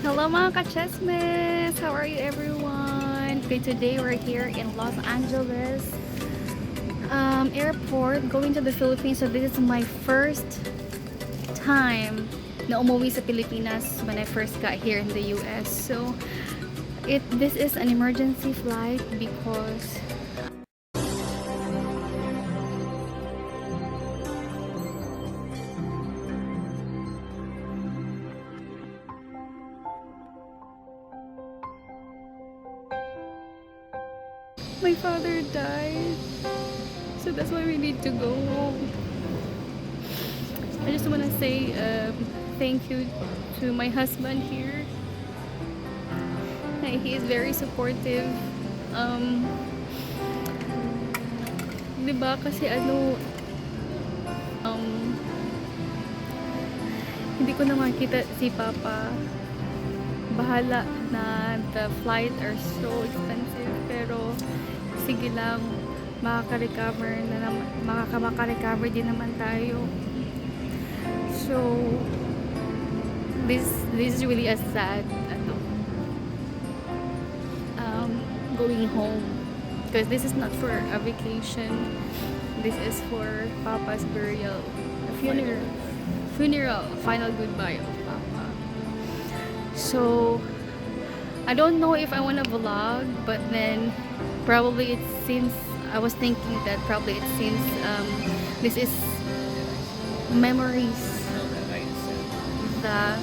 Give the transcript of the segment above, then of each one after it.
Hello mga ka-chessmates! How are you everyone? Okay, today we're here in Los Angeles airport going to the Philippines. So this is my first time na umuwi sa Pilipinas when I first got here in the US. So this is an emergency flight because my father died. So that's why we need to go home. I just want to say thank you to my husband here. He is very supportive. Um, 'Di ba kasi um, hindi ko na makita si Papa. Bahala na the flight are so expensive pero sige lang makaka-recover na naman, makaka-recover din naman tayo. So this is really a sad going home because this is not for a vacation. This is for Papa's burial, a funeral, final goodbye of Papa. So I don't know if I want to vlog, but then probably it seems I was thinking that probably it seems this is memories that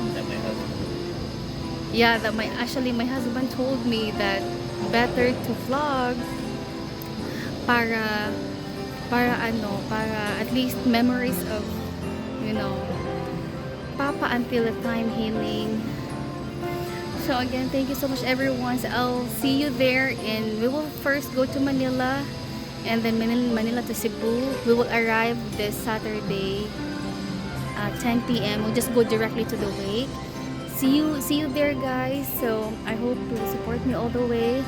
yeah, that my husband told me that better to vlog para para at least memories of you know Papa until the time healing. So again, thank you so much everyone. So I'll see you there, and we will first go to Manila and then Manila to Cebu. We will arrive this Saturday at 10 p.m. We'll just go directly to the wake. See you there guys. So I hope you will support me all the way.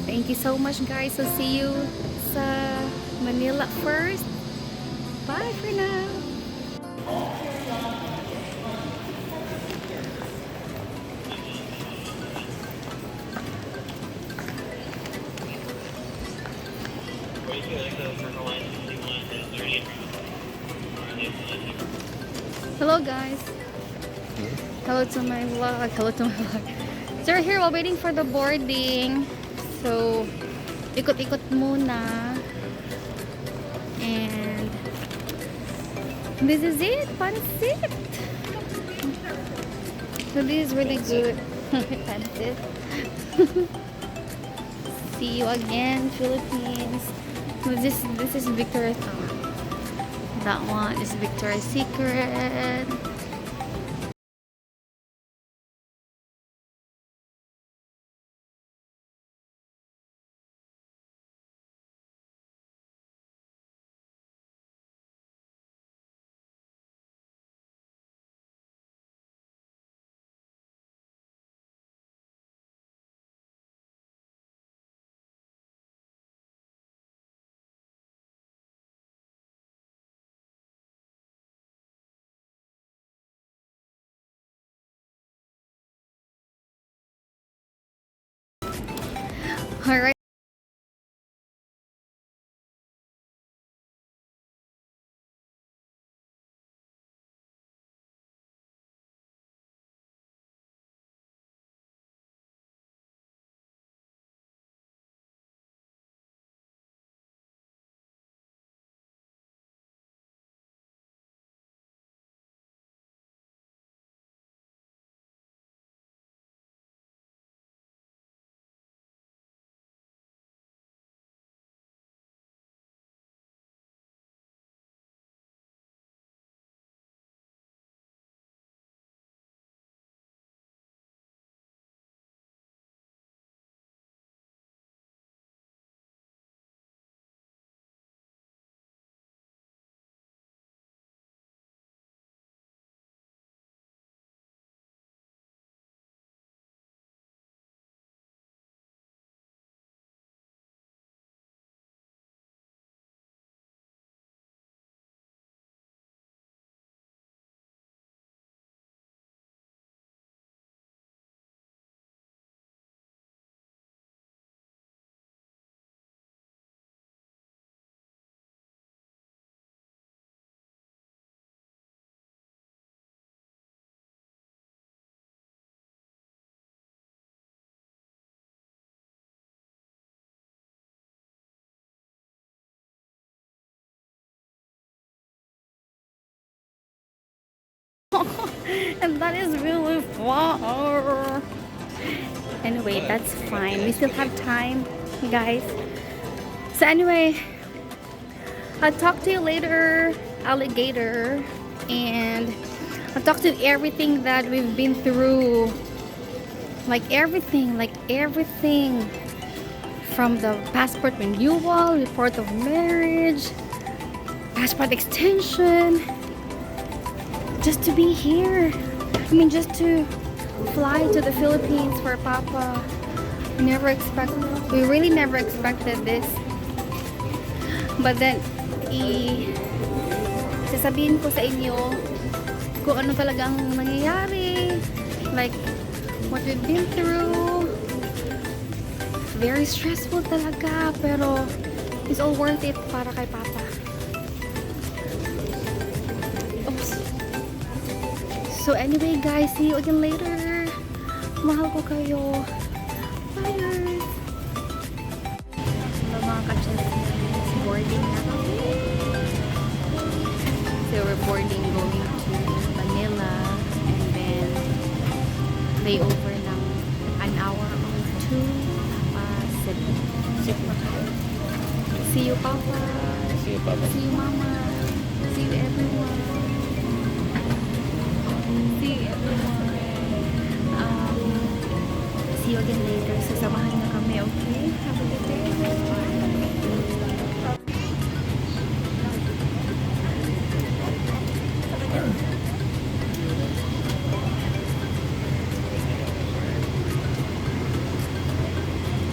Thank you so much guys. So see you sa Manila first. Bye for now. Hello guys. Hello to my vlog. Hello to my vlog. So we're here while waiting for the boarding. So ikot-ikot muna. And this is it. Pansit. So this is really good. Pansit. See you again, Philippines. So this is Victoria's. That one is Victoria's Secret. All right. And that is really far. Anyway, that's fine. We still have time, guys. So anyway, I'll talk to you later, alligator. And I'll talk to you everything that we've been through. Like everything. From the passport renewal, report of marriage, passport extension. Just to be here. I mean, just to fly to the Philippines for Papa. We really never expected this. But then, sasabihin ko sa inyo kung ano talagang nangyayari. Like, what we've been through. Very stressful talaga, pero it's all worth it para kay Papa. Oops. So anyway guys, see you again later. Mahal ko kayo. Bye! So mga ka-chessmates, boarding na kami. So we're boarding going to Manila and then layover ng an hour or two Cebu. See you Papa. See you, Papa. See you Mama. See you everyone. See you everyone. See you again later. Sasamahan na kami, okay? Have a good day.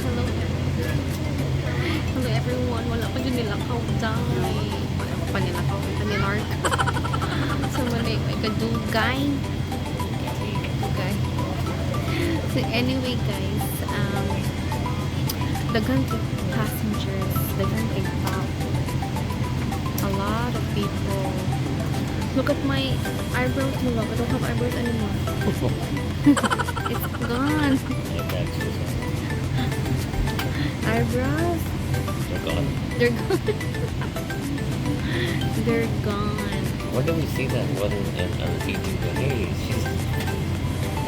Hello. Hello everyone. Wala pa dyan nilakaw dyan. Wala pa nilakaw. Kanilark. So may kadugay. Kadugay. So anyway guys, daghan kay passengers, daghan kay pop. A lot of people. Look at my eyebrows, no love. I don't have eyebrows anymore. It's gone. Eyebrows? They're gone. They're gone. They're gone. Where do we see that one on the TV? Hey, she's...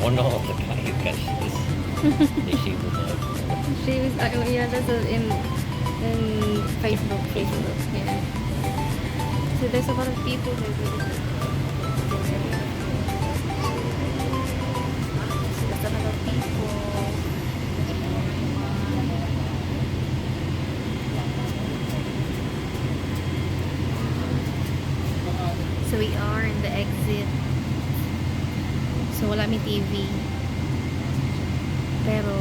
Oh no, the guy who got this. She was She was, yeah, that's in Facebook, yeah. So there's a lot of people there. So there's a lot of people. So we are in the exit. So wala may TV. Pero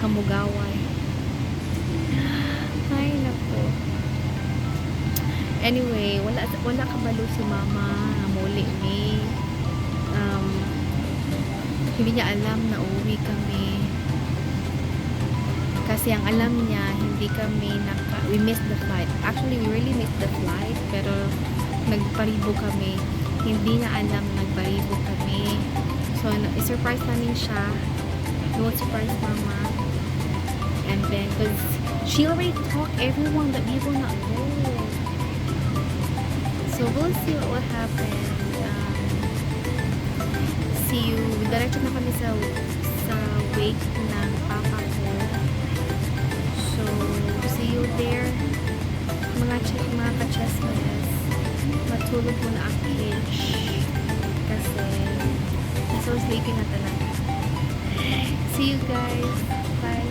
kamugaway. Ay nako. Anyway, wala kabalo si Mama muli ni hindi niya alam na uuwi kami. Kasi ang alam niya, hindi kami we missed the flight. Actually, we really missed the flight, pero nagparibo kami. Hindi niya alam na nagparibo kami. So, i-surprise namin siya. Don't surprise Mama. And then, because she already told everyone that we will not go. So, we'll see what will happen. See you. Diretso na kami sa wake ng Papa ko. So, see you there. Mga ka-chessmates. Matulog muna ang cage. Kasi, so sleepy na talaga. See you guys. Bye.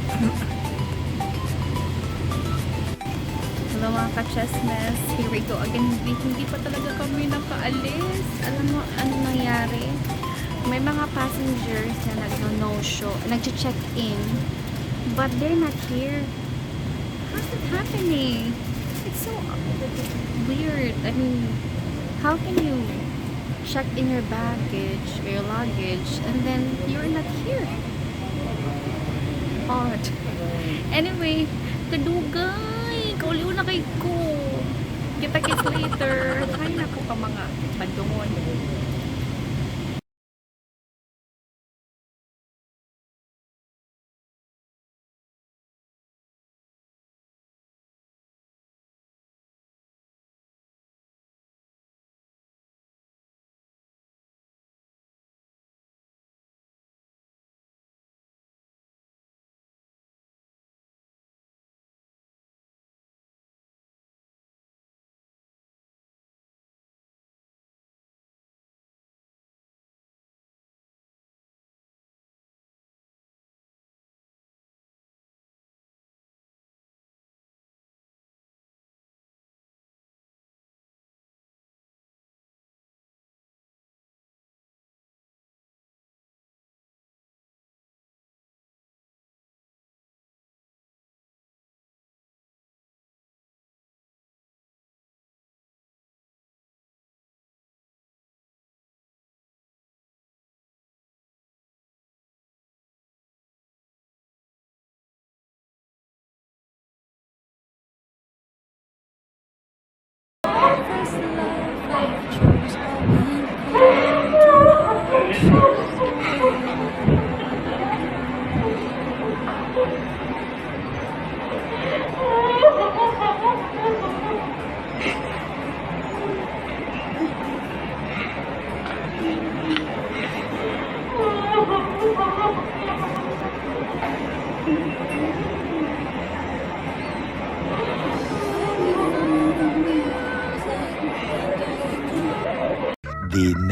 Hello mga ka-chessmates. Here we go again. Hindi pa talaga kami nakaalis. Alam mo, ano nangyari? May mga passengers na nag-no-show, nag-check-in, but they're not here. How's it happening? It's so weird. I mean, how can you check in your baggage or your luggage and then you're not here? Odd. Anyway, kadugay. Kauliw na kay ko. Kita-kits later. Ay, naku ka mga bandungon.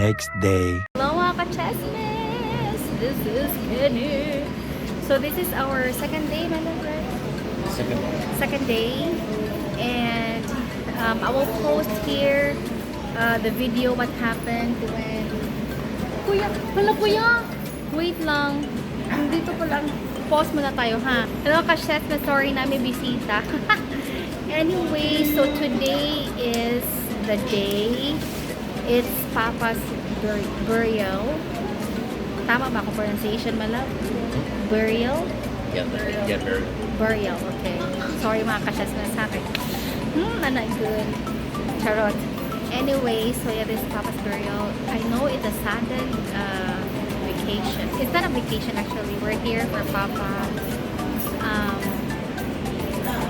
next day. Hello mga ka-chessmates! This is Kenny. So this is our second day, my love, right? Second day. And I will post here the video what happened when... Kuya! Hala kuya! Wait lang. Dito ko lang. Pause muna tayo ha. Hello ka-chessmates, sorry na may bisita. Anyway, so today is the day. It's Papa's burial. Tama ba ako pronunciation, my love? Burial? Yeah, very Burial, okay. Sorry mga ka-chessmates sa akin. Not good. Charot. Anyway, so yeah, this is Papa's burial. I know it's a sudden vacation. It's not a vacation actually. We're here for Papa.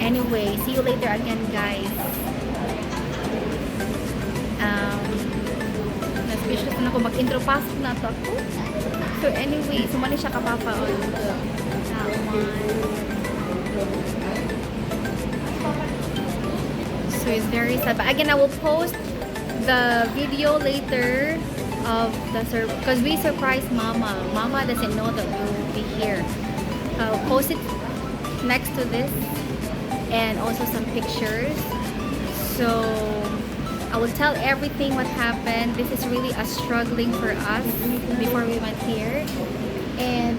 Anyway, see you later again, guys. Nag-vicious na ako mag-intro. Pasok na to ako. So anyway, sumali siya ka Papa on that one. So it's very sad. But again, I will post the video later of the because we surprised Mama. Mama doesn't know that we will be here. I'll post it next to this. And also some pictures. So I will tell everything what happened. This is really a struggling for us before we went here. And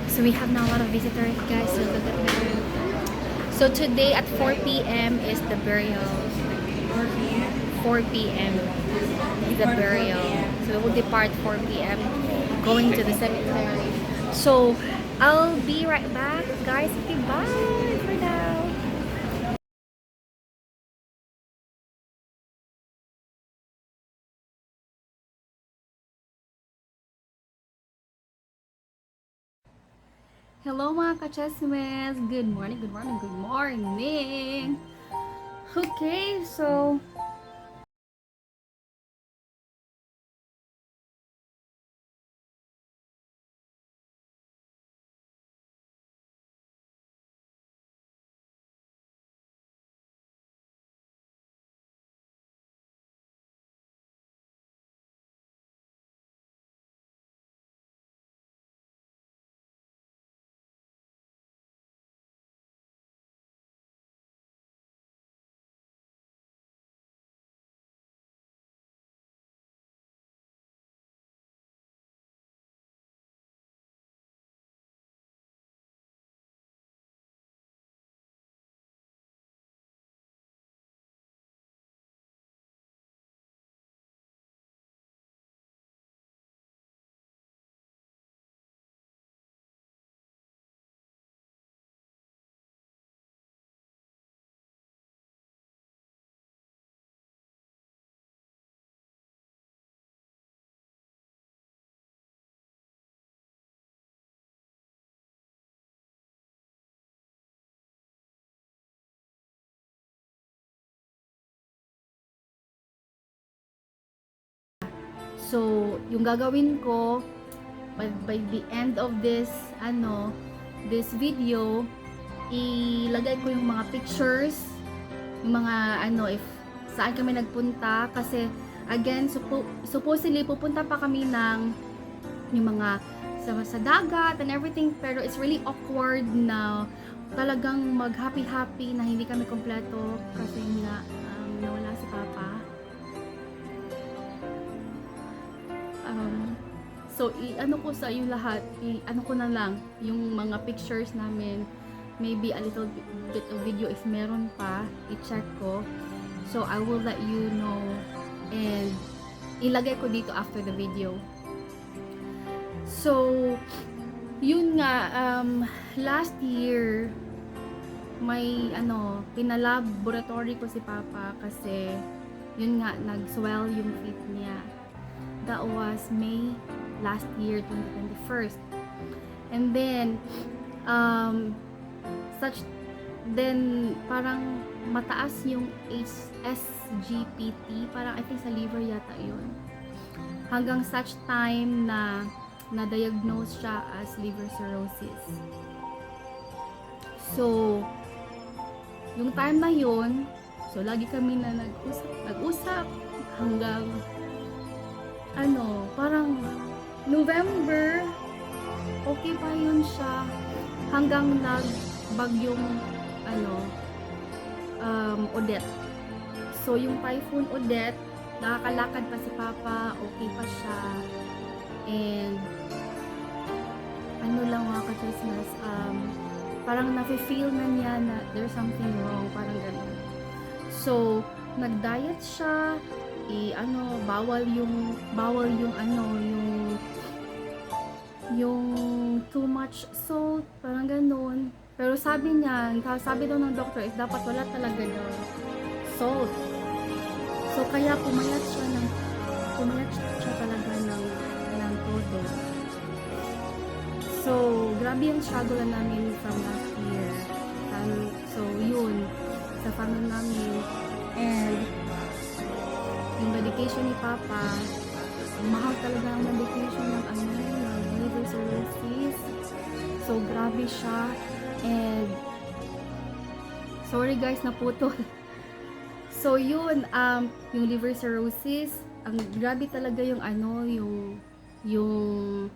so we have now a lot of visitors, guys. So look at that. So today at 4 p.m. is the burial. 4 p.m. is the burial. So we will depart 4 p.m. going to the cemetery. So I'll be right back, guys. Okay, bye for now. Hello mga ka-chessmates! Good morning, good morning, good morning! Okay, so... So, yung gagawin ko by the end of this this video, ilagay ko yung mga pictures, yung mga if saan kami nagpunta kasi again supposedly pupunta pa kami ng yung mga sa dagat and everything, pero it's really awkward na talagang mag happy na hindi kami kompleto kasi nga nawala si Papa. So, ano ko sa iyo lahat, ano ko na lang, yung mga pictures namin, maybe a little bit of video if meron pa, i-check ko. So, I will let you know and ilagay ko dito after the video. So, yun nga, last year, may pinalaboratory ko si Papa kasi yun nga, nag-swell yung feet niya. That was May last year, 2021. And then, parang mataas yung SGPT, parang I think sa liver yata yun. Hanggang such time na na-diagnose siya as liver cirrhosis. So, yung time na yun, so lagi kami na nag-usap hanggang ano, parang November, okay pa yun siya hanggang nagbagyong ano, Odette. So, yung Typhoon Odette, nakakalakad pa si Papa, okay pa siya. And, ano lang mga ka-Chismas, parang nafe-feel na niya na there's something wrong, parang gano'n. So, nag-diet siya, bawal yung yung too much salt, parang gano'n. Pero sabi daw ng doctor is dapat wala talaga daw salt. So, kaya pumayat siya talaga ng todo. So, grabe yung struggle na namin from last year. So, yun, sa family namin. And, yung medication ni Papa, mahal talaga ang medication ng liver cirrhosis. So, grabe siya. And, sorry guys, naputol. So, yun, yung liver cirrhosis, ang grabe talaga yung yung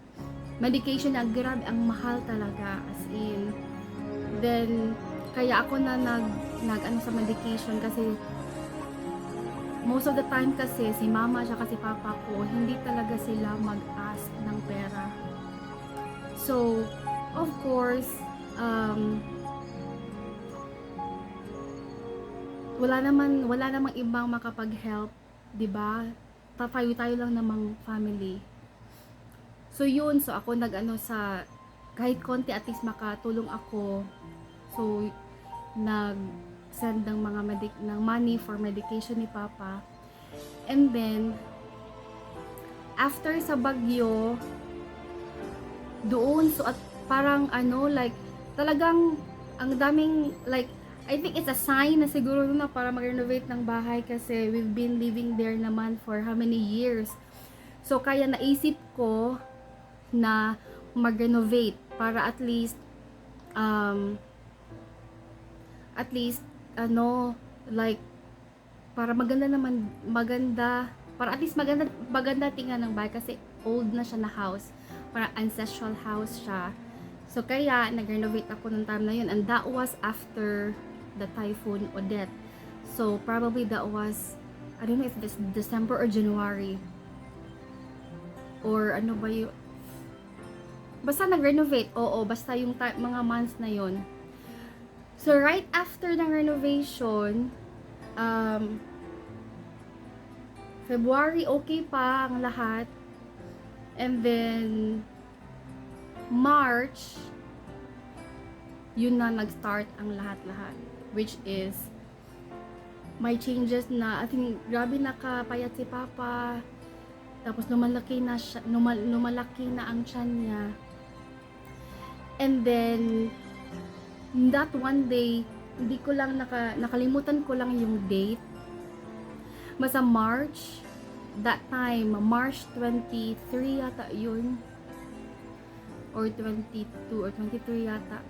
medication na grabe, ang mahal talaga, as in. Then, kaya ako na sa medication kasi most of the time kasi si mama siya kasi papa ko, hindi talaga sila mag-ask ng pera. So, of course, wala namang ibang makapag-help, 'di ba? Tayo lang namang family. So yun, so ako sa kahit konti at least makatulong ako. So nag-send ng ng money for medication ni Papa. And then after sa bagyo doon, so at parang like talagang ang daming I think it's a sign na siguro na para mag-renovate ng bahay kasi we've been living there naman for how many years. So kaya naisip ko na mag-renovate para at least para para at least maganda tingnan ng bahay kasi old na siya na house, para ancestral house siya. So kaya nag-renovate ako nung time na yun, and that was after the Typhoon Odette. So probably that was, I don't know if this December or January or ano ba yun, basta nag-renovate, basta yung mga months na yun. So right after ng renovation, February okay pa ang lahat, and then March yun na nag-start ang lahat-lahat, which is may changes na, I think grabe nakapayat si Papa, tapos lumalaki na ang tiyan niya. And then that one day, hindi ko lang nakalimutan ko lang yung date. Basta March, that time, March 23 yata yun. Or 22 or 23 yata.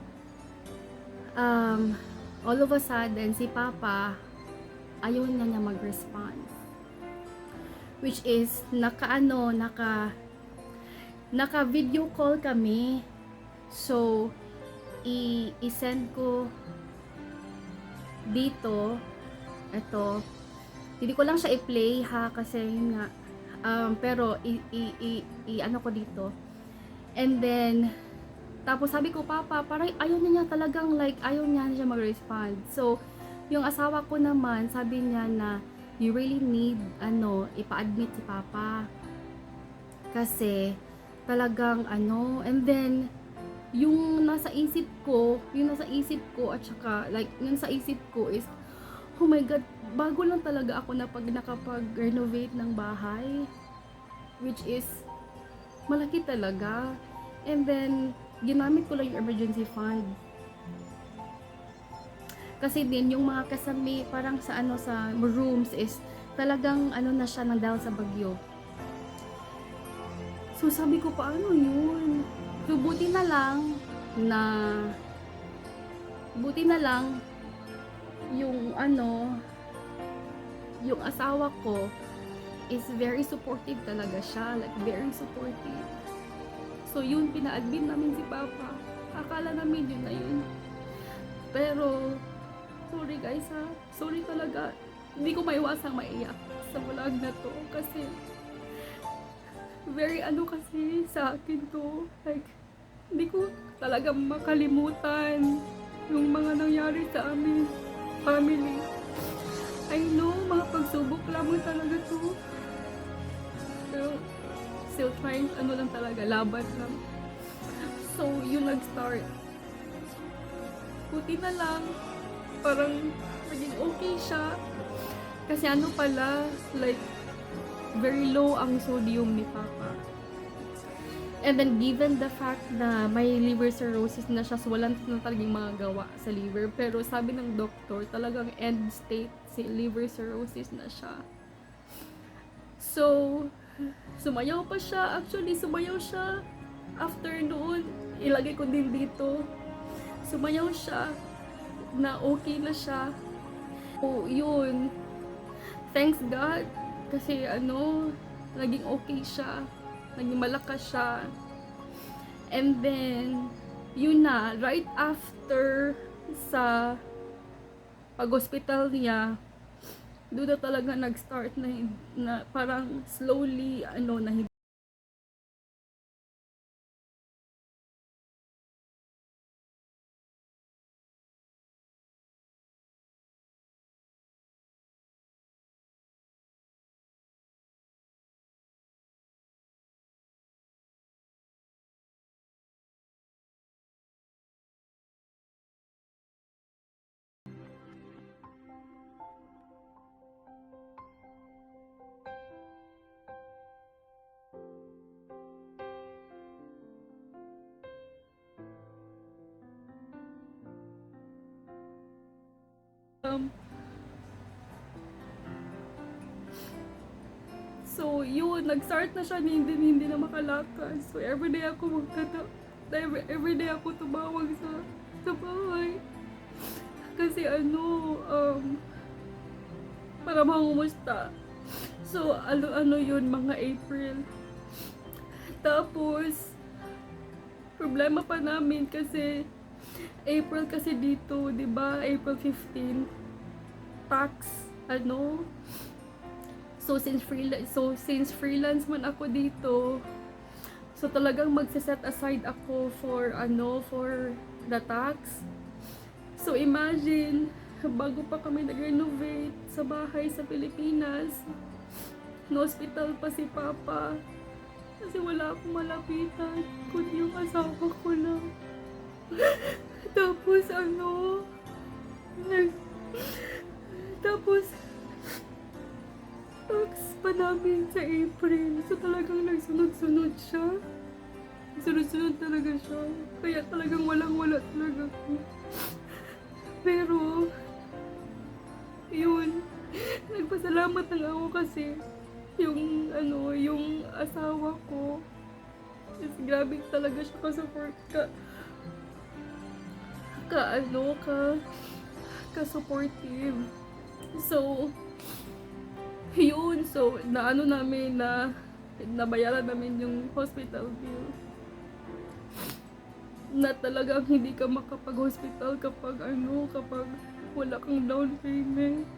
All of a sudden, si Papa, ayaw na niya mag-respond. Which is, naka-video call kami. So, i-send ko dito, ito, hindi ko lang siya i-play ha, kasi yun nga, pero ano ko dito. And then, tapos sabi ko, Papa, parang ayaw niya talagang ayaw niya siya mag-respond. So, yung asawa ko naman, sabi niya na, you really need, ipa-admit si Papa. Kasi, talagang, and then, yung nasa isip ko at saka yung sa isip ko is, oh my God, bago lang talaga ako nakapag-renovate ng bahay, which is malaki talaga. And then ginamit ko lang yung emergency fund kasi din yung mga kasami parang sa sa rooms is talagang na siya nang dahil sa bagyo. So sabi ko, paano yun? So, buti na lang yung yung asawa ko is very supportive talaga siya. Like, very supportive. So, yun, pina-admit namin si Papa. Akala namin yun na yun. Pero, sorry guys ha. Sorry talaga. Hindi ko maiwasang maiyak sa vlog na to. Kasi, very ano kasi sa akin to. Like, hindi ko talaga makalimutan yung mga nangyari sa amin family. I know, mga pagsubok lamang talaga to. Pero, still trying, ano lang talaga, laban lang. So, yun nag-start. Buti na lang, parang naging okay siya. Kasi ano pala, like, very low ang sodium ni Papa. And then, given the fact na may liver cirrhosis na siya, so wala na talagang mga gawa sa liver. Pero sabi ng doktor, talagang end state si liver cirrhosis na siya. So, sumayaw pa siya. Actually, sumayaw siya. After noon, ilagay ko din dito. Sumayaw siya na okay na siya. So, yun. Thanks God. Kasi ano, naging okay siya. Naging malakas siya. And then, yun na, right after sa pag-hospital niya, doon na talaga nag-start na parang slowly, ano, na so yun, nag-start na siya hindi na makalakad. So everyday ako everyday ako tumawag sa bahay. Kasi ano, para mangumusta. So ano yun, mga April. Tapos problema pa namin kasi April kasi dito, 'di ba? April 15 tax ano. So since freelance man ako dito, so talagang magse-set aside ako for the tax. So imagine, bago pa kami nag-renovate sa bahay sa Pilipinas, no-hospital pa si Papa. Kasi wala akong malapitan, kundi yung asawa ko lang. Tapos tapos tax pa namin sa April. So talagang nagsunod-sunod siya. Sunod-sunod talaga siya. Kaya talagang walang-wala talaga ako. Pero, yun, nagpasalamat lang ako kasi yung asawa ko is grabe talaga siya ka-support ka-supportive. So, yun, so nabayaran namin yung hospital bill. Na talagang hindi ka makapag-hospital kapag wala kang down payment.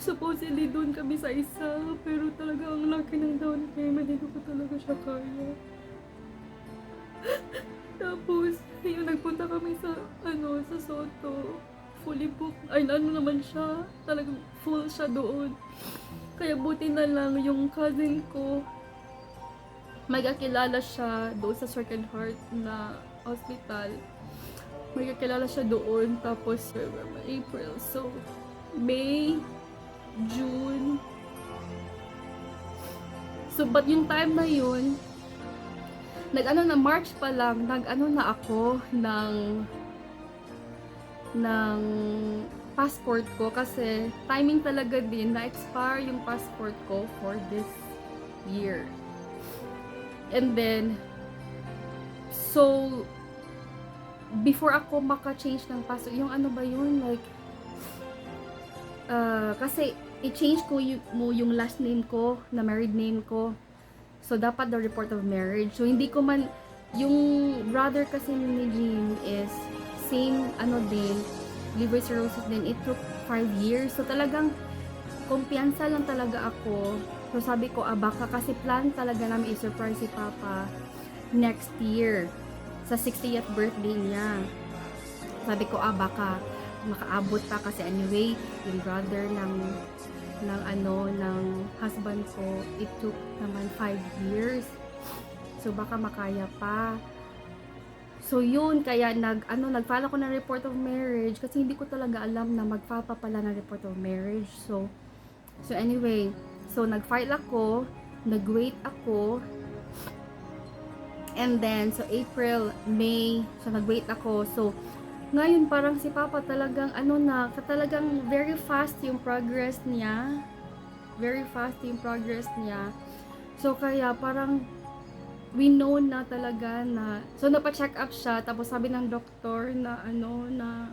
Supposedly doon kami sa isa, pero talaga ang laki ng down payment, hindi ko talaga siya kaya. Tapos, yung nagpunta kami sa Soto, fully booked, naman siya, talagang full siya doon. Kaya buti na lang yung cousin ko, may kakilala siya doon sa Sacred Heart na hospital. May kakilala siya doon, tapos April, so May, June. So, but yung time na yun, March pa lang, na ako ng passport ko kasi timing talaga din na-expire yung passport ko for this year. And then, so, before ako maka-change ng passport, yung ano ba yun, like, kasi i-change ko yung last name ko, na married name ko. So, dapat the report of marriage. So, hindi ko man, yung brother kasi ni Jean is same, din, liver cirrhosis din. It took 5 years. So, talagang, kumpiyansa lang talaga ako. So, sabi ko, baka kasi plan talaga namin i-surprise si Papa next year sa 60th birthday niya. Sabi ko, baka makaabot pa kasi anyway, yung brother ng husband ko, it took naman 5 years. So, baka makaya pa. So, yun, kaya nag-file ako ng report of marriage kasi hindi ko talaga alam na magpapa pala ng report of marriage. So anyway, so nag-file ako, nag-wait ako, and then, so April, May, so nag-wait ako. So, ngayon parang si Papa talagang talagang very fast yung progress niya. Very fast yung progress niya. So, kaya parang we know na talaga na, so napa-check up siya, tapos sabi ng doktor na na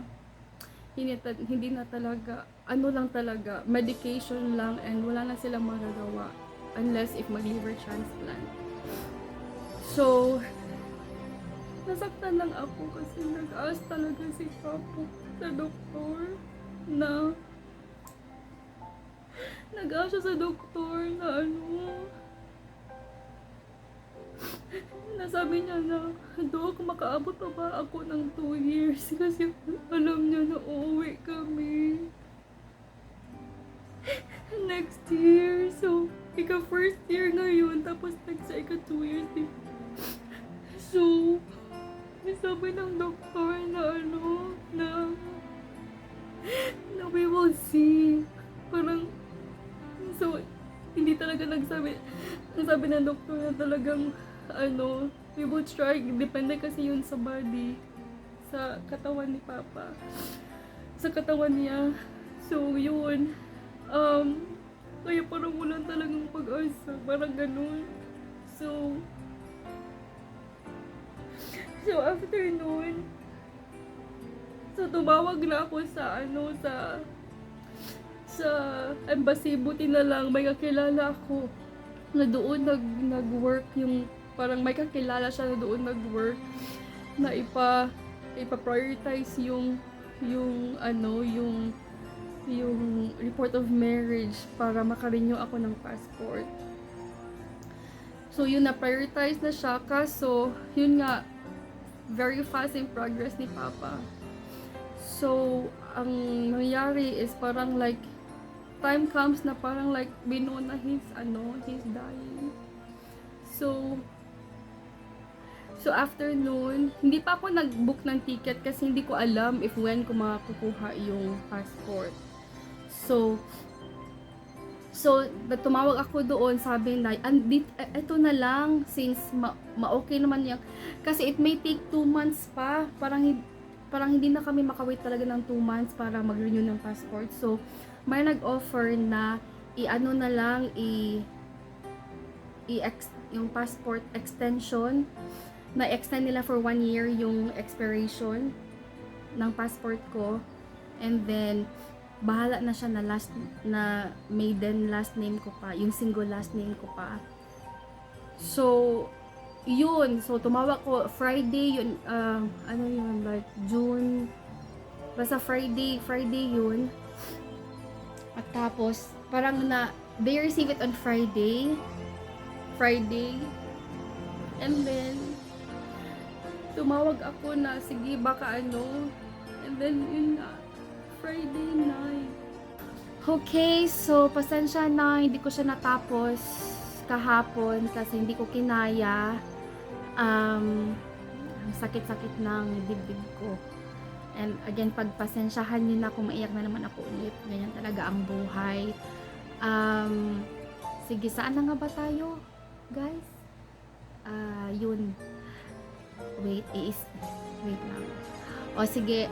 hindi na talaga, lang talaga, medication lang, and wala na silang magagawa unless if mag-liver transplant. So, nasaktan lang ako kasi nag-ask talaga si Papa sa doktor na nag-ask siya sa doktor na nasabi niya na do ako makaabot pa ba ako ng 2 years kasi alam niya na uuwi kami next year. So, ika first year ngayon, tapos next ika 2 years din. So, sabi ng doktor na na we will see. Parang, so, hindi talaga nagsabi ng doktor na talagang we will try. Depende kasi yun sa body, sa katawan ni Papa, sa katawan niya. So, yun. Kaya parang wala talagang pag-asa. Parang ganun. So, after nun, so, tumawag na ako sa sa embassy. Buti na lang may kakilala ako na doon nag-work, yung parang may kakilala siya na doon nag-work na ipa-prioritize yung report of marriage para makarenew ako ng passport. So, yun, na-prioritize na siya. Kaso, yun nga, very fast in progress ni Papa. So, ang nangyari is parang like, time comes na parang like, we know na he's dying. So after noon, hindi pa ako nag-book ng ticket kasi hindi ko alam if when ko makukuha yung passport. So tumawag ako doon, sabi na, ito na lang, since ma-okay naman yan. Kasi it may take 2 months pa, parang hindi na kami makawait talaga ng 2 months para mag-renew ng passport. So, may nag-offer na, yung passport extension, na-extend nila for 1 year yung expiration ng passport ko. And then, bahala na siya na maiden last name ko pa, yung single last name ko pa. So, yun. So, tumawag ko Friday yun, like June, basta Friday yun. At tapos, parang they receive it on Friday, and then tumawag ako na, sige, baka and then yun nga, Friday night. Okay, so pasensya na, hindi ko siya natapos kahapon kasi hindi ko kinaya. Ang sakit-sakit ng dibdib ko. And again, pagpasensyahan niyo na kung maiyak na naman ako ulit. Ganyan talaga ang buhay. Sige, saan na nga ba tayo, guys? Yun. Wait lang. O sige,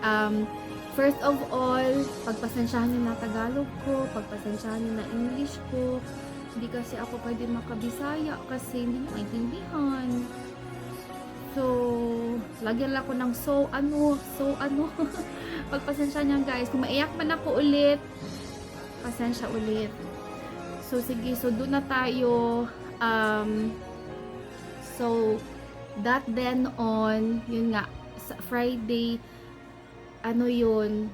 first of all, pagpasensyahan niyo na Tagalog ko, pagpasensyahan niyo na English ko. Hindi kasi ako pwede makabisaya kasi hindi niyo maintindihan. So, lagyan lang ako ng so ano. Pagpasensyahan niyo guys, kung maiyak man ako ulit, pasensya ulit. So sige, so doon na tayo. So that then on, yun nga, sa Friday, ano yun,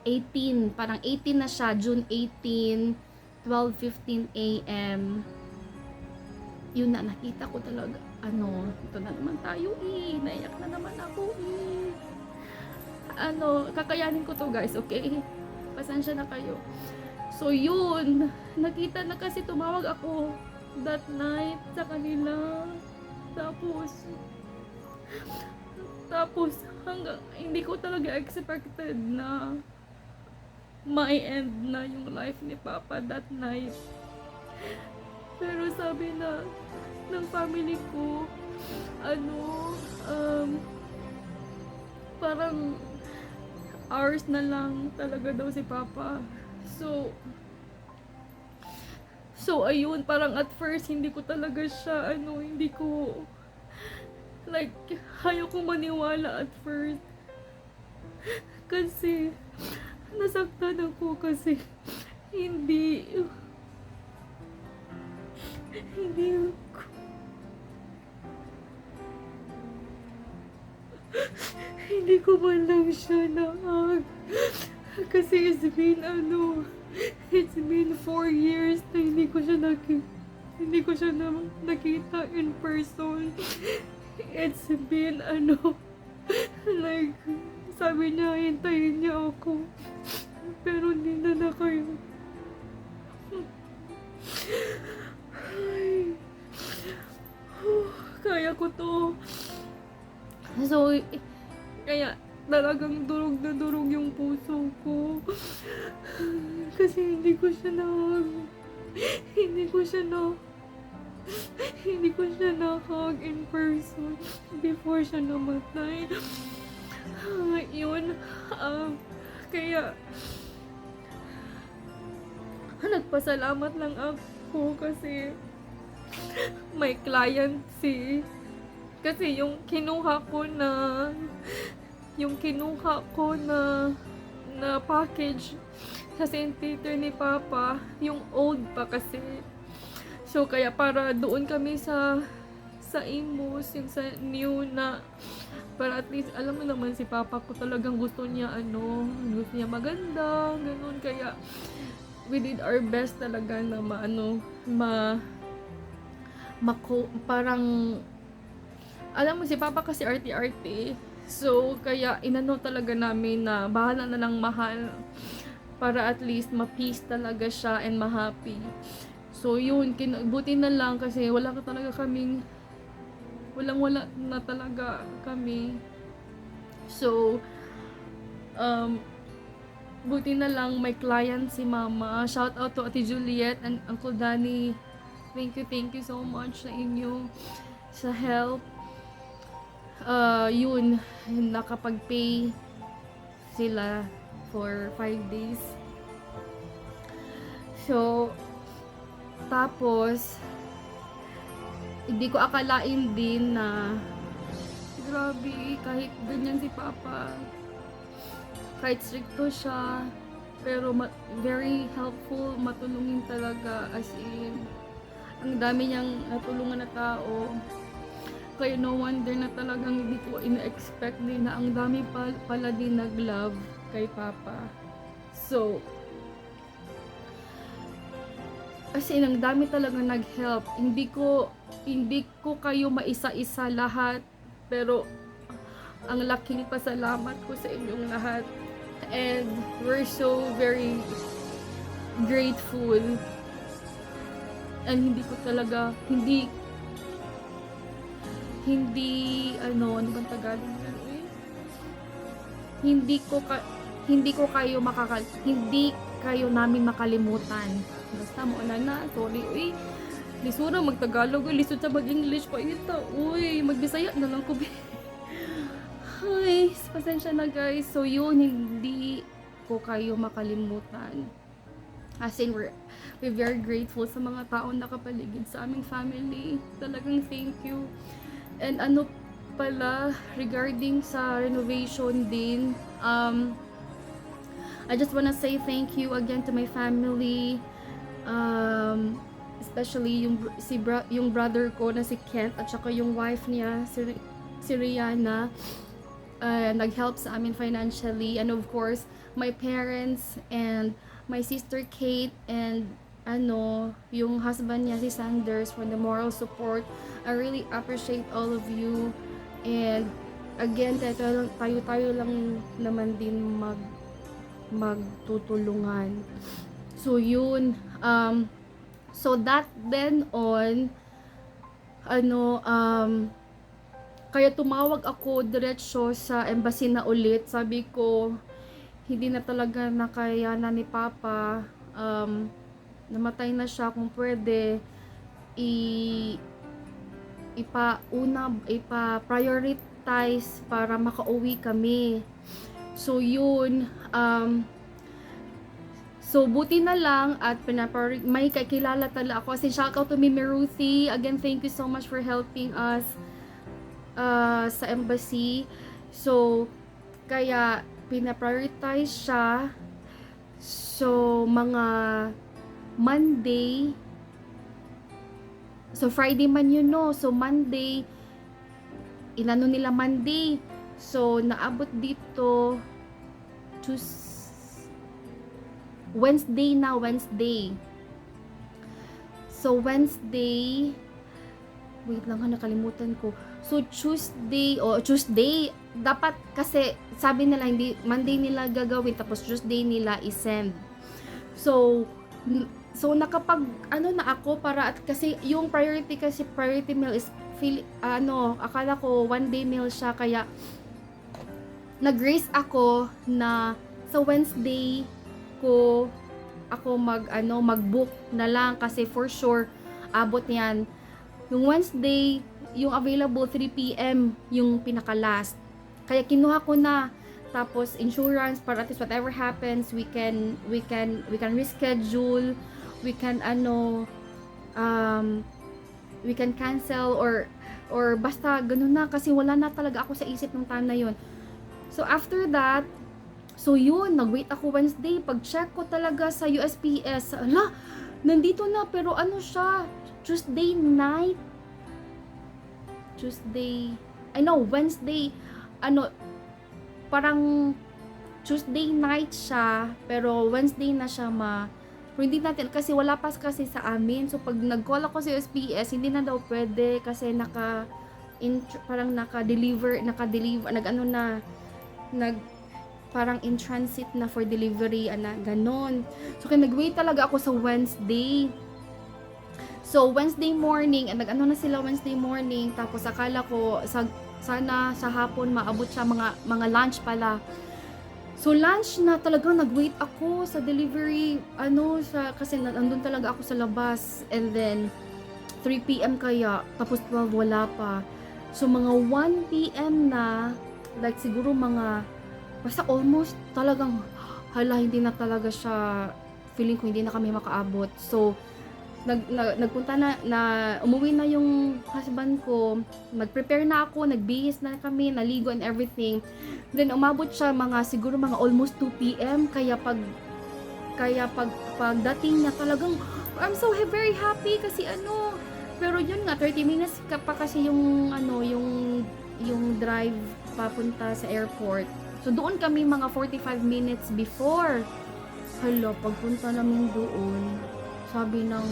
18, parang 18 na siya, June 18, 12:15 a.m. Yun na, nakita ko talaga, ito na naman tayo naiyak na naman ako kakayanin ko to guys, okay? Pasensya na kayo. So yun, nakita na kasi tumawag ako that night sa kanila. Tapos hanggang hindi ko talaga expected na may end na yung life ni Papa that night. Pero sabi na ng family ko, parang hours na lang talaga daw si Papa. So ayun, parang at first hindi ko talaga siya, hindi ko, like, ayaw ko maniwala at first. Kasi, nasaktan ako kasi, hindi ko man lang siya nahag. Kasi it's been 4 years na hindi ko siya nakita in person. It's been like, sabi niya hintayin niya ako, pero hindi na kayo. Ay, kaya ko to. So kaya talagang durog na durog yung puso ko. Kasi hindi ko siya na-hug in person before siya namatay. Yun, kaya nagpasalamat lang ako kasi may client kasi yung kinuha ko na package sa St. Peter ni Papa, yung old pa kasi. So kaya para doon kami sa Imus, yung sa new na, para at least alam mo naman si Papa ko talagang gusto niya maganda, ganun. Kaya we did our best talaga na parang, alam mo si Papa kasi arte-arte. So, kaya inano talaga namin na bahala na lang mahal para at least ma-peace talaga siya and ma-happy. So, yun, buti na lang kasi wala na talaga kami. So, buti na lang may client si Mama. Shout out to Ate Juliet and Uncle Danny. Thank you so much sa inyo sa help. Yun, nakapag-pay sila for 5 days. So, tapos, hindi ko akalain din na grabe, kahit ganyan si Papa, kahit stricto siya, pero very helpful, matulungin talaga, as in, ang dami niyang natulungan na tao. Kaya no wonder na talagang hindi ko ina-expect din na ang dami pala din nag-love kay Papa. So, as in, ang dami talaga nag-help. Hindi ko kayo maisa-isa lahat, pero ang laking pasalamat ko sa inyong lahat. And we're so very grateful. And hindi ko talaga, ano bang Tagalog yan eh? Hindi kayo namin makalimutan. Basta mo na, sorry, uy. Lisura mag-Tagalog, lisod sa mag-English pa ito. Uy, mag-Bisaya na lang ko. Ay, pasensya na guys. So yun, hindi ko kayo makalimutan. As in, we're very grateful sa mga taong nakapaligid sa aming family. Talagang thank you. And ano pala, regarding sa renovation din, I just wanna say thank you again to my family, especially yung brother ko na si Kent at saka yung wife niya si Rihanna, nag-help sa amin financially, and of course my parents and my sister Kate, and yung husband niya si Sanders, for the moral support. I really appreciate all of you, and again tayo lang naman din magtutulungan. So yun, so that then on, kaya tumawag ako diretso sa embassy na ulit. Sabi ko, hindi na talaga nakayanan ni Papa, namatay na siya, kung pwede ipa-prioritize para makauwi kami. So yun, so buti na lang at may kakilala talaga ako. Kasi shout out to Mimi Ruthie. Again, thank you so much for helping us sa embassy. So kaya pina-prioritize siya. So mga Monday, so Friday man yun, no? So Monday, inano nila Monday. So naabot dito Wednesday na, Wednesday. So Wednesday, wait lang, nakalimutan ko. So Tuesday, dapat kasi sabi nila hindi Monday nila gagawin, tapos Tuesday nila i-send. So nakapag na ako para, at kasi yung priority meal is akala ko 1 day meal siya, kaya nag-raise ako na sa Wednesday ko ako mag-book na lang, kasi for sure abot yan. Yung Wednesday, yung available 3 PM yung pinaka-last. Kaya kinuha ko na, tapos insurance para at least whatever happens, we can reschedule, we can we can cancel or basta ganun na, kasi wala na talaga ako sa isip ng time na yun. So after that, so yun, nag-wait ako Wednesday. Pag-check ko talaga sa USPS, nandito na, pero siya, Wednesday, parang Tuesday night siya, pero Wednesday na siya pero hindi natin, kasi wala pa kasi sa amin. So pag nag-call ako sa USPS, hindi na daw pwede, kasi parang parang in transit na for delivery, ganon. So kaya nag-wait talaga ako sa Wednesday. So Wednesday morning, na sila Wednesday morning, tapos akala ko sana sa hapon maabot siya, mga lunch pala. So lunch na talaga, nag-wait ako sa delivery, kasi nandun talaga ako sa labas, and then 3 PM kaya, tapos 12 wala pa. So mga 1 PM na, like siguro basta almost talagang, hindi na talaga siya, feeling ko hindi na kami makaabot. So nagpunta na umuwi na yung husband ko, nag-prepare na ako, nagbihis na kami, naligo and everything. Then umabot siya siguro mga almost 2 PM, kaya pagdating niya talagang I'm so very happy, kasi pero yun nga, 30 minutes pa kasi yung drive papunta sa airport. So doon kami mga 45 minutes before. Pagpunta namin doon, sabi yung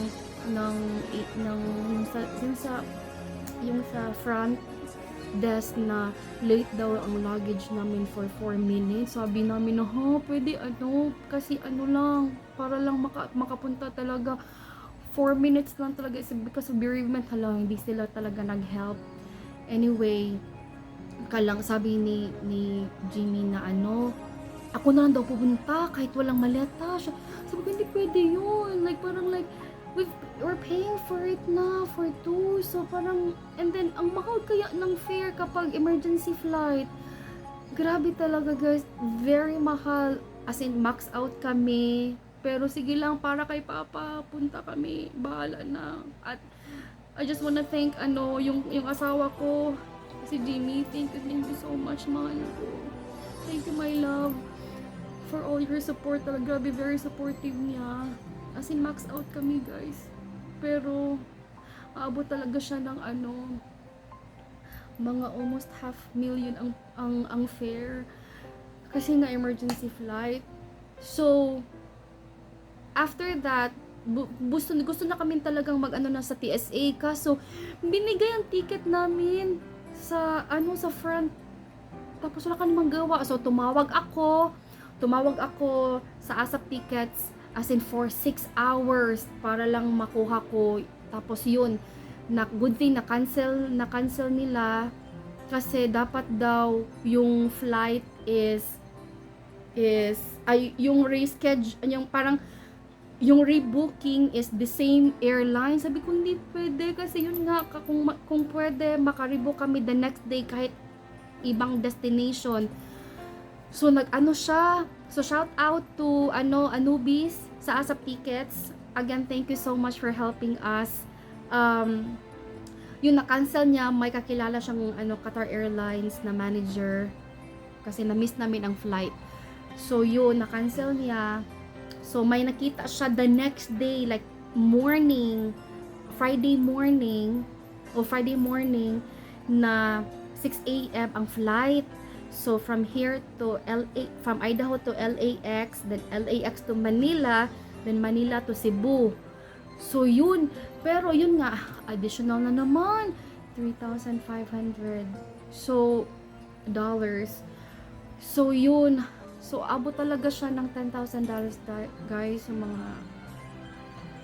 sa front desk na late daw ang luggage namin for 4 minutes. Sabi namin pwede kasi lang, para lang makapunta talaga. 4 minutes lang talaga, because of bereavement. Hindi sila talaga nag-help. Anyway, sabi ni Jimmy na ako na lang daw pupunta kahit walang maleta. Sabi ko, hindi pwede yun. We're paying for it na, for 2. So parang, and then ang mahal kaya ng fare kapag emergency flight. Grabe talaga, guys, very mahal. As in, max out kami. Pero sige lang, para kay Papa, punta kami, bahala na. At I just wanna thank yung asawa ko, si Jimmy. Thank you so much, mahal ko. Thank you, my love, for all your support. Talaga, grabe, very supportive niya. As in, max out kami, guys. Pero, aabot talaga siya ng mga almost 500,000 ang fare. Kasi nga, emergency flight. So, after that, gusto na kami talagang na sa TSA. Kaso, binigay ang ticket namin sa front. Tapos wala ka namang gawa. So, tumawag ako sa ASAP Tickets as in for 6 hours para lang makuha ko. Tapos yun, good thing na cancel nila kasi dapat daw yung flight is yung reschedule, yung parang yung rebooking is the same airline. Sabi ko, hindi pwede kasi yun nga, kung pwede, makarebook kami the next day kahit ibang destination. So, siya. So, shout out to, Anubis sa ASAP Tickets. Again, thank you so much for helping us. Yung na-cancel niya, may kakilala siyang, Qatar Airlines na manager. Kasi na-miss namin ang flight. So, yun, na-cancel niya. So, may nakita siya the next day, like Friday morning, na 6 a.m. ang flight. So, from Idaho to LAX, then LAX to Manila, then Manila to Cebu. So, yun. Pero, yun nga, additional na naman. $3,500. So, dollars. So, yun. So, abot talaga siya ng $10,000, guys, yung mga,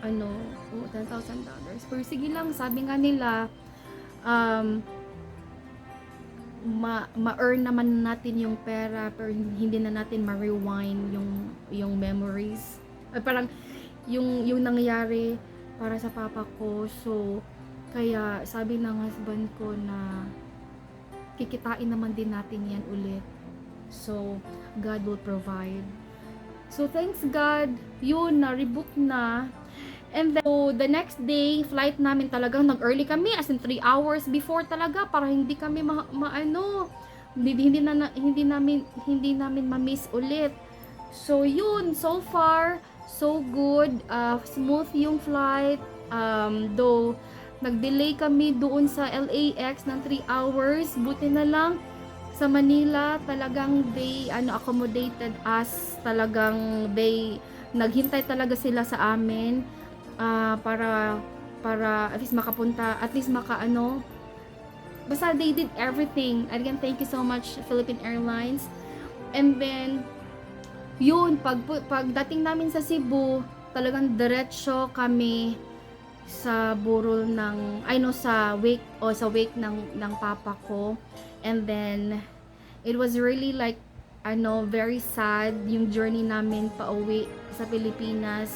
$10,000. Pero sige lang, sabi nga nila, ma-earn naman natin yung pera, pero hindi na natin ma-rewind yung memories. Parang, yung nangyayari para sa papa ko. So, kaya, sabi ng husband ko na, kikitain naman din natin yan ulit. So, God will provide. So, thanks God, yun, na-rebook na. And then, so, the next day, flight namin talagang nag-early kami, as in 3 hours before talaga, para hindi kami hindi namin ma-miss ulit. So, yun, so far, so good, smooth yung flight, though, nag-delay kami doon sa LAX ng 3 hours, buti na lang, sa Manila, talagang they accommodated us, talagang naghintay talaga sila sa amin para at least makapunta, at least basta they did everything. Again, thank you so much Philippine Airlines. And then yun, pagdating namin sa Cebu, talagang diretso kami sa burol sa wake ng papa ko. And then, it was really like, very sad yung journey namin pauwi sa Pilipinas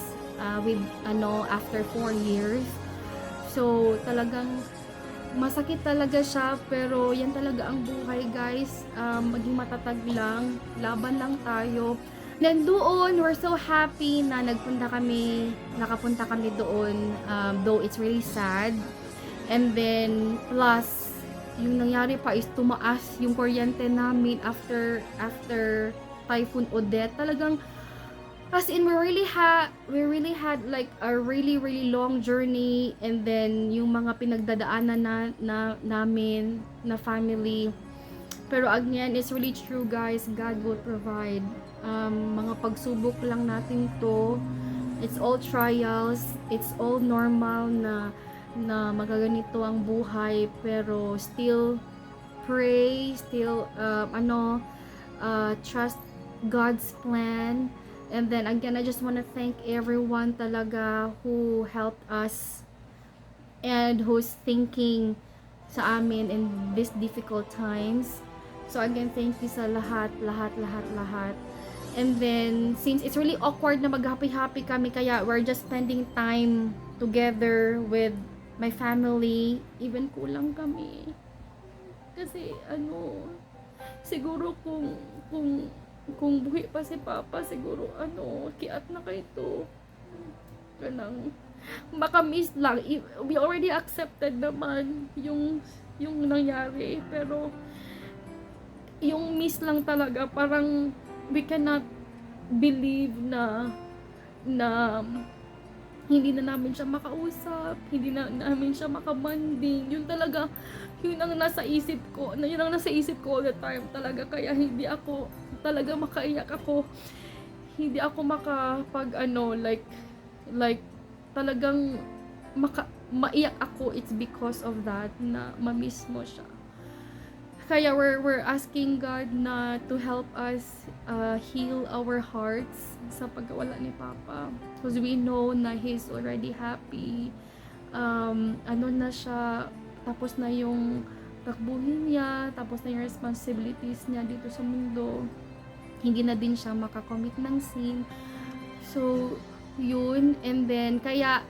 after 4 years. So, talagang masakit talaga siya, pero yan talaga ang buhay, guys. Maging matatag lang, laban lang tayo. Then doon, we're so happy na nakapunta kami doon, though it's really sad. And then, plus, yung nangyari pa is tumaas yung kuryente namin after Typhoon Odette. Talagang, as in, we really had like a really long journey, and then yung mga pinagdadaanan namin na family. Pero again, it's really true, guys. God will provide. Mga pagsubok lang natin to. It's all trials. It's all normal na magaganito ang buhay, pero still pray, still trust God's plan. And then again, I just want to thank everyone talaga who helped us and who's thinking sa amin in these difficult times. So again, thank you sa lahat. And then, since it's really awkward na mag-happy-happy kami, kaya we're just spending time together with my family. Even kulang kami. Kasi, siguro kung buhi pa si Papa, siguro, kiat na kayo to. Ganang, baka miss lang. We already accepted naman yung nangyari. Pero, yung miss lang talaga, parang, we cannot believe na hindi na namin siya makausap, hindi na namin siya makabanding. Yun talaga, yun ang nasa isip ko. Yun ang nasa isip ko all the time talaga. Kaya hindi ako talaga makaiyak ako. Hindi ako makapag like talagang maiyak ako. It's because of that na mamiss mo siya. Kaya we're asking God na to help us heal our hearts sa pagkawala ni Papa. Because we know na He's already happy. Ano na siya, tapos na yung takbuhin niya, tapos na yung responsibilities niya dito sa mundo. Hindi na din siya makakommit ng sin. So, yun. And then, kaya,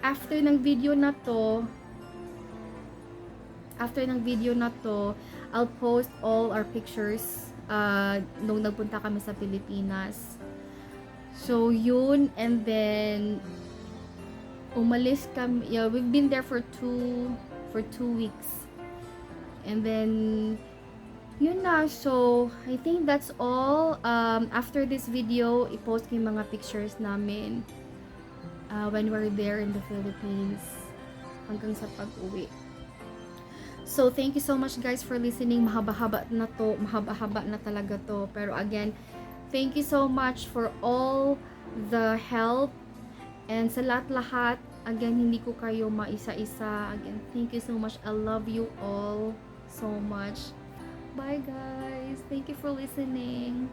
after ng video na to, I'll post all our pictures nung nagpunta kami sa Pilipinas. So, yun. And then, umalis kami. Yeah, we've been there for 2 weeks. And then, yun na. So, I think that's all. After this video, i-post ko yung mga pictures namin when we're there in the Philippines hanggang sa pag-uwi. So, thank you so much guys for listening. Mahaba-haba na to. Mahaba-haba na talaga to. Pero again, thank you so much for all the help. And sa lahat-lahat, again, hindi ko kayo maisa-isa. Again, thank you so much. I love you all so much. Bye guys. Thank you for listening.